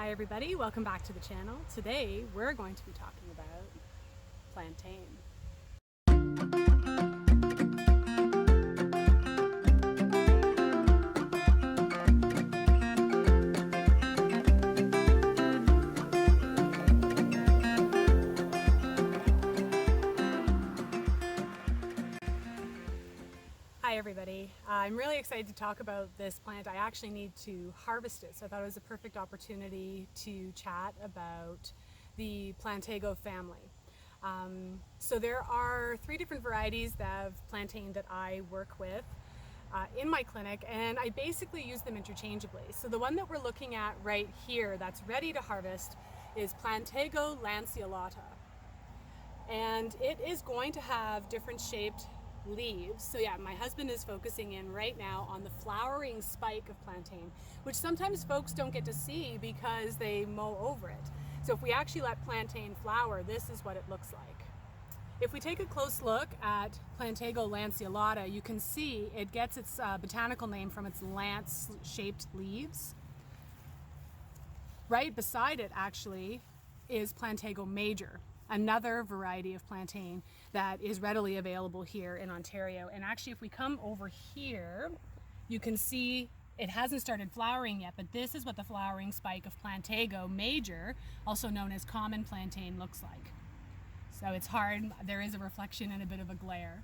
Hi everybody, welcome back to the channel. Today we're going to be talking about plantain. Hi everybody, I'm really excited to talk about this plant. I actually need to harvest it, so I thought it was a perfect opportunity to chat about the Plantago family. So there are 3 different varieties of plantain that I work with in my clinic, and I basically use them interchangeably. So the one that we're looking at right here that's ready to harvest is Plantago lanceolata, and it is going to have different shaped leaves. So yeah, my husband is focusing in right now on the flowering spike of plantain, which sometimes folks don't get to see because they mow over it. So if we actually let plantain flower, this is what it looks like. If we take a close look at Plantago lanceolata, you can see it gets its botanical name from its lance-shaped leaves. Right beside it actually is Plantago major, another variety of plantain that is readily available here in Ontario. And actually, if we come over here, you can see it hasn't started flowering yet, but this is what the flowering spike of Plantago major, also known as common plantain, looks like. So it's hard, there is a reflection and a bit of a glare.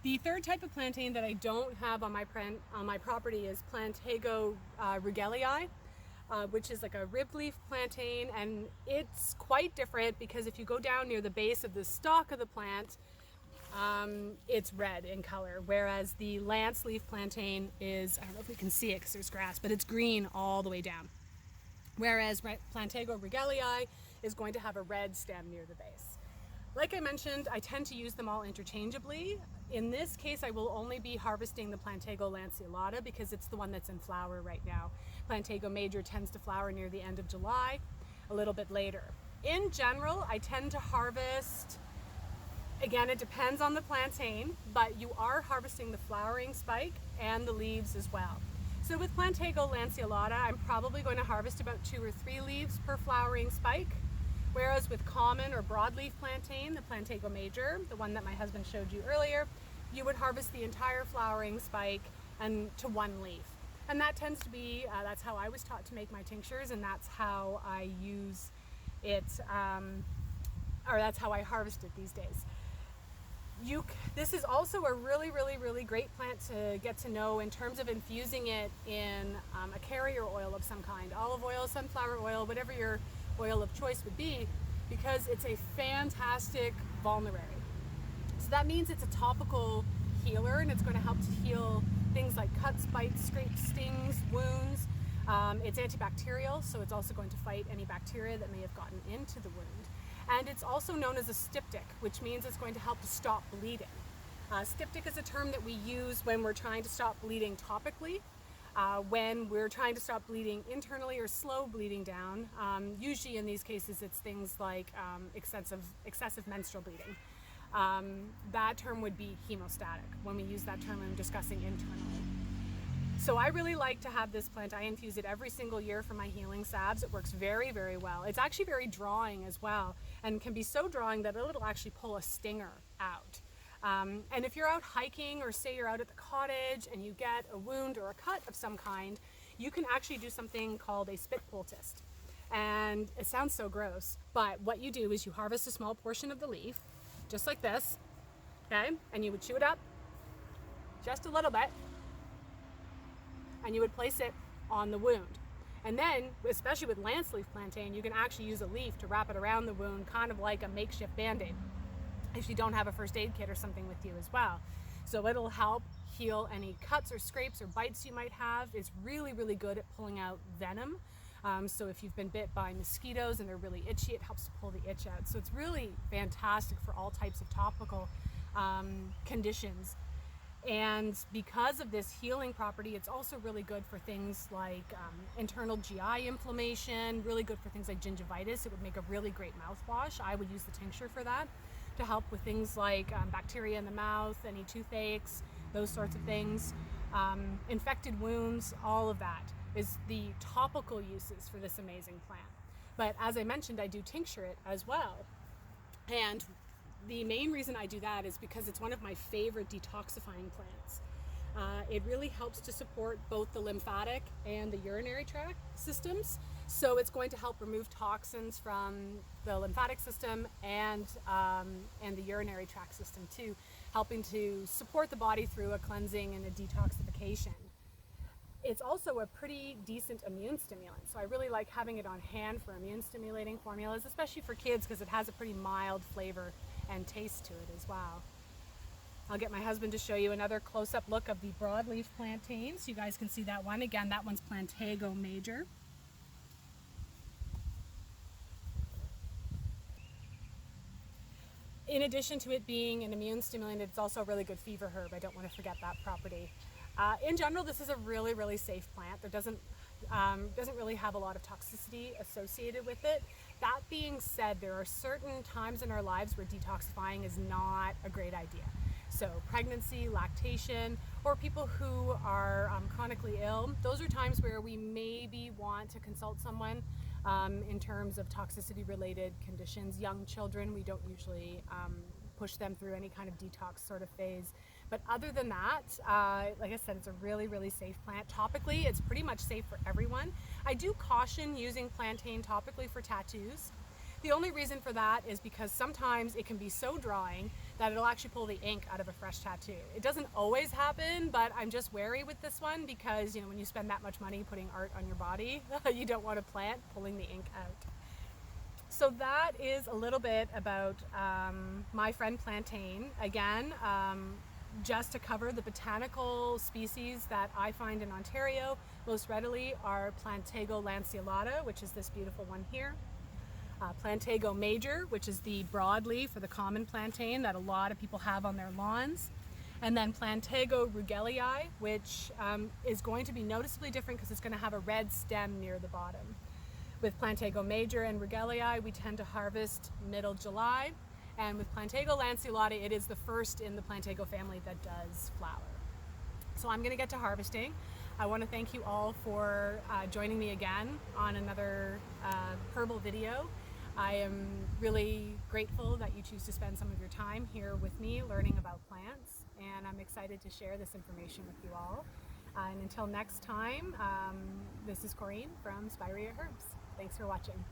The third type of plantain that I don't have on my property is Plantago regelii, which is like a rib leaf plantain, and it's quite different because if you go down near the base of the stalk of the plant, it's red in color, whereas the lance leaf plantain is, I don't know if we can see it because there's grass, but it's green all the way down. Whereas Plantago regelii is going to have a red stem near the base. Like I mentioned, I tend to use them all interchangeably. In this case, I will only be harvesting the Plantago lanceolata because it's the one that's in flower right now. Plantago major tends to flower near the end of July, a little bit later. In general, I tend to harvest, again, it depends on the plantain, but you are harvesting the flowering spike and the leaves as well. So with Plantago lanceolata, I'm probably going to harvest about 2 or 3 leaves per flowering spike. Whereas with common or broadleaf plantain, the Plantago major, the one that my husband showed you earlier, you would harvest the entire flowering spike and to 1 leaf. And that tends to be, that's how I was taught to make my tinctures, and that's how I use it, or that's how I harvest it these days. This is also a really great plant to get to know in terms of infusing it in a carrier oil of some kind, olive oil, sunflower oil, whatever your oil of choice would be, because it's a fantastic vulnerary. So that means it's a topical healer, and it's going to help to heal things like cuts, bites, scrapes, stings, wounds. It's antibacterial, so it's also going to fight any bacteria that may have gotten into the wound. And it's also known as a styptic, which means it's going to help to stop bleeding. Styptic is a term that we use when we're trying to stop bleeding topically. When we're trying to stop bleeding internally or slow bleeding down, usually in these cases it's things like excessive menstrual bleeding. That term would be hemostatic. When we use that term, I'm discussing internally. So I really like to have this plant. I infuse it every single year for my healing salves. It works very well. It's actually very drawing as well, and can be so drawing that it'll actually pull a stinger out. And if you're out hiking, or say you're out at the cottage and you get a wound or a cut of some kind, you can actually do something called a spit poultice. And it sounds so gross, but what you do is you harvest a small portion of the leaf, just like this, okay? And you would chew it up just a little bit, and you would place it on the wound. And then, especially with lance leaf plantain, you can actually use a leaf to wrap it around the wound, kind of like a makeshift band-aid, if you don't have a first aid kit or something with you as well. So it'll help heal any cuts or scrapes or bites you might have. It's really good at pulling out venom. So if you've been bit by mosquitoes and they're really itchy, it helps to pull the itch out. So it's really fantastic for all types of topical conditions. And because of this healing property, it's also really good for things like internal GI inflammation, really good for things like gingivitis. It would make a really great mouthwash. I would use the tincture for that to help with things like bacteria in the mouth, any toothaches, those sorts of things, infected wounds, all of that. is the topical uses for this amazing plant. But as I mentioned, I do tincture it as well. And the main reason I do that is because it's one of my favorite detoxifying plants. It really helps to support both the lymphatic and the urinary tract systems. So it's going to help remove toxins from the lymphatic system and the urinary tract system too, helping to support the body through a cleansing and a detoxification. It's also a pretty decent immune stimulant, so I really like having it on hand for immune stimulating formulas, especially for kids, because it has a pretty mild flavor and taste to it as well. I'll get my husband to show you another close-up look of the broadleaf plantain, so you guys can see that one. Again, that one's Plantago major. In addition to it being an immune stimulant, it's also a really good fever herb. I don't want to forget that property. In general, this is a really, really safe plant. There doesn't really have a lot of toxicity associated with it. That being said, there are certain times in our lives where detoxifying is not a great idea. So pregnancy, lactation, or people who are chronically ill, those are times where we maybe want to consult someone in terms of toxicity related conditions. Young children, we don't usually push them through any kind of detox sort of phase. But other than that, like I said, it's a really, really safe plant. Topically, it's pretty much safe for everyone. I do caution using plantain topically for tattoos. The only reason for that is because sometimes it can be so drying that it'll actually pull the ink out of a fresh tattoo. It doesn't always happen, but I'm just wary with this one because, you know, when you spend that much money putting art on your body, you don't want a plant pulling the ink out. So that is a little bit about my friend plantain. Again, just to cover the botanical species that I find in Ontario most readily are Plantago lanceolata, which is this beautiful one here. Plantago major, which is the broadleaf or the common plantain that a lot of people have on their lawns. And then Plantago rugelii, which is going to be noticeably different because it's going to have a red stem near the bottom. With Plantago major and rugelii, we tend to harvest middle July. And with Plantago lanceolata, it is the first in the Plantago family that does flower. So I'm going to get to harvesting. I want to thank you all for joining me again on another herbal video. I am really grateful that you choose to spend some of your time here with me learning about plants, and I'm excited to share this information with you all. And until next time, this is Correne from Spirea Herbs. Thanks for watching.